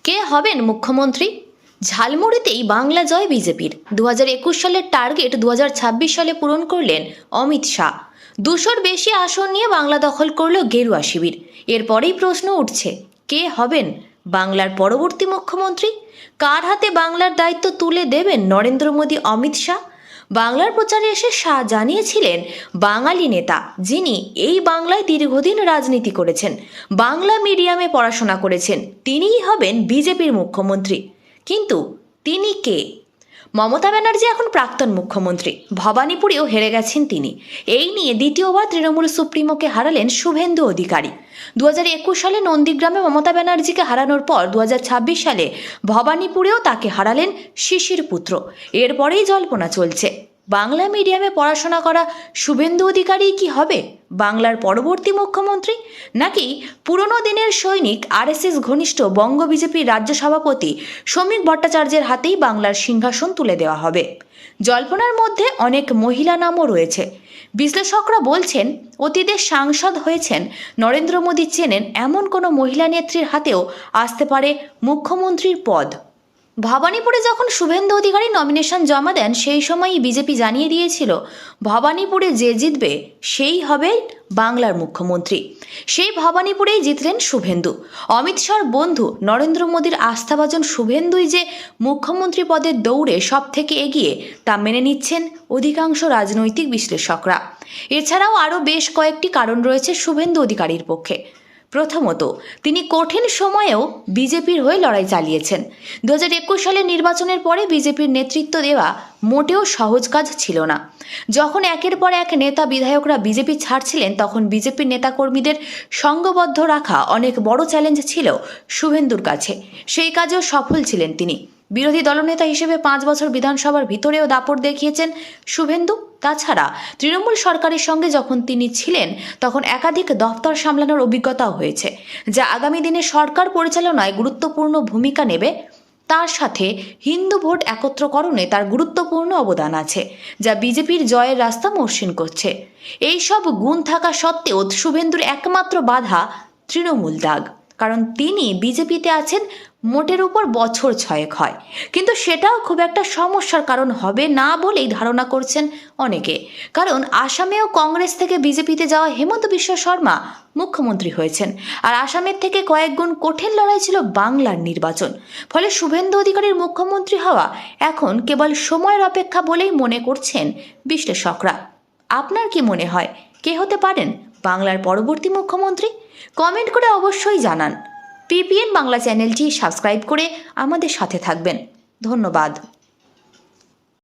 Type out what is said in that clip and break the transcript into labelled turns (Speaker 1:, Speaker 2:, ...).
Speaker 1: কে হবেন মুখ্যমন্ত্রী? ঝালমুড়িতেই বাংলা জয় বিজেপির। 2021 সালের টার্গেট 2026 সালে পূরণ করলেন অমিত শাহ। 200-র বেশি আসন নিয়ে বাংলা দখল করল গেরুয়া শিবির। এরপরেই প্রশ্ন উঠছে, কে হবেন বাংলার পরবর্তী মুখ্যমন্ত্রী? কার হাতে বাংলার দায়িত্ব তুলে দেবেন নরেন্দ্র মোদী, অমিত শাহ? বাংলার প্রচারে এসে শাহ জানিয়েছিলেন, বাঙালি নেতা যিনি এই বাংলায় দীর্ঘদিন রাজনীতি করেছেন, বাংলা মিডিয়ামে পড়াশোনা করেছেন, তিনিই হবেন বিজেপির মুখ্যমন্ত্রী। কিন্তু তিনি কে? মমতা ব্যানার্জি এখন প্রাক্তন মুখ্যমন্ত্রী। ভবানীপুরেও হেরে গেছেন তিনি। এই নিয়ে দ্বিতীয়বার তৃণমূল সুপ্রিমোকে হারালেন শুভেন্দু অধিকারী। 2021 সালে নন্দীগ্রামে মমতা ব্যানার্জিকে হারানোর পর 2026 সালে ভবানীপুরেও তাকে হারালেন শিশির পুত্র। এরপরেই জল্পনা চলছে, বাংলা মিডিয়ামে পড়াশোনা করা শুভেন্দু অধিকারী কি হবে বাংলার পরবর্তী মুখ্যমন্ত্রী, নাকি পুরনো দিনের সৈনিক আরএসএস ঘনিষ্ঠ বঙ্গ বিজেপির রাজ্য সভাপতি শ্রমিক ভট্টাচার্যের হাতেই বাংলার সিংহাসন তুলে দেওয়া হবে? জল্পনার মধ্যে অনেক মহিলা নামও রয়েছে। বিশ্লেষকরা বলছেন, অতীতে সাংসদ হয়েছেন, নরেন্দ্র মোদী চেনেন এমন কোনো মহিলা নেত্রীর হাতেও আসতে পারে মুখ্যমন্ত্রীর পদ। ভবানীপুরে যখন শুভেন্দু অধিকারী নমিনেশন জমা দেন, সেই সময়ই বিজেপি জানিয়ে দিয়েছিল, ভবানীপুরে যে জিতবে সেই হবে বাংলার মুখ্যমন্ত্রী। সেই ভবানীপুরেই জিতলেন শুভেন্দু। অমিত শাহর বন্ধু নরেন্দ্র মোদীর আস্থাভাজন শুভেন্দুই যে মুখ্যমন্ত্রী পদের দৌড়ে সব থেকে এগিয়ে, তা মেনে নিচ্ছেন অধিকাংশ রাজনৈতিক বিশ্লেষকরা। এছাড়াও আরও বেশ কয়েকটি কারণ রয়েছে শুভেন্দু অধিকারীর পক্ষে। প্রথমত, তিনি কঠিন সময়েও বিজেপির হয়ে লড়াই চালিয়েছেন। 2021 সালের নির্বাচনের পরে বিজেপির নেতৃত্ব দেওয়া মোটেও সহজ কাজ ছিল না। যখন একের পর এক নেতা বিধায়করা বিজেপি ছাড়ছিলেন, তখন বিজেপির নেতাকর্মীদের সংঘবদ্ধ রাখা অনেক বড় চ্যালেঞ্জ ছিল শুভেন্দুর কাছে। সেই কাজেও সফল ছিলেন তিনি। বিরোধী দলনেতা হিসেবে 5 বছর বিধানসভার ভিতরেও দাপট দেখিয়েছেন শুভেন্দু। তাছাড়া তৃণমূল সরকারের সঙ্গে যখন তিনি ছিলেন, তখন একাধিক দপ্তর সামলানোর অভিজ্ঞতাও হয়েছে, যা আগামী দিনে সরকার পরিচালনায় গুরুত্বপূর্ণ ভূমিকা নেবে। তার সাথে হিন্দু ভোট একত্রকরণে তার গুরুত্বপূর্ণ অবদান আছে, যা বিজেপির জয়ের রাস্তা মসৃণ করছে। এই সব গুণ থাকা সত্ত্বেও শুভেন্দুর একমাত্র বাধা তৃণমূল দাগ, কারণ তিনি বিজেপিতে আছেন মোটের উপর বছর 6 হয়। কিন্তু সেটাও খুব একটা সমস্যার কারণ হবে না বলেই ধারণা করছেন অনেকে। কারণ আসামেও কংগ্রেস থেকে বিজেপিতে যাওয়া হেমন্ত বিশ্ব শর্মা মুখ্যমন্ত্রী হয়েছেন, আর আসামের থেকে কয়েক গুণ কঠিন লড়াই ছিল বাংলার নির্বাচন। ফলে শুভেন্দু অধিকারীর মুখ্যমন্ত্রী হওয়া এখন কেবল সময়ের অপেক্ষা বলেই মনে করছেন বিশ্লেষকরা। আপনার কি মনে হয়, কে হতে পারেন বাংলার পরবর্তী মুখ্যমন্ত্রী? কমেন্ট করে অবশ্যই জানান। পিপিএন বাংলা চ্যানেলটি সাবস্ক্রাইব করে আমাদের সাথে থাকবেন। ধন্যবাদ।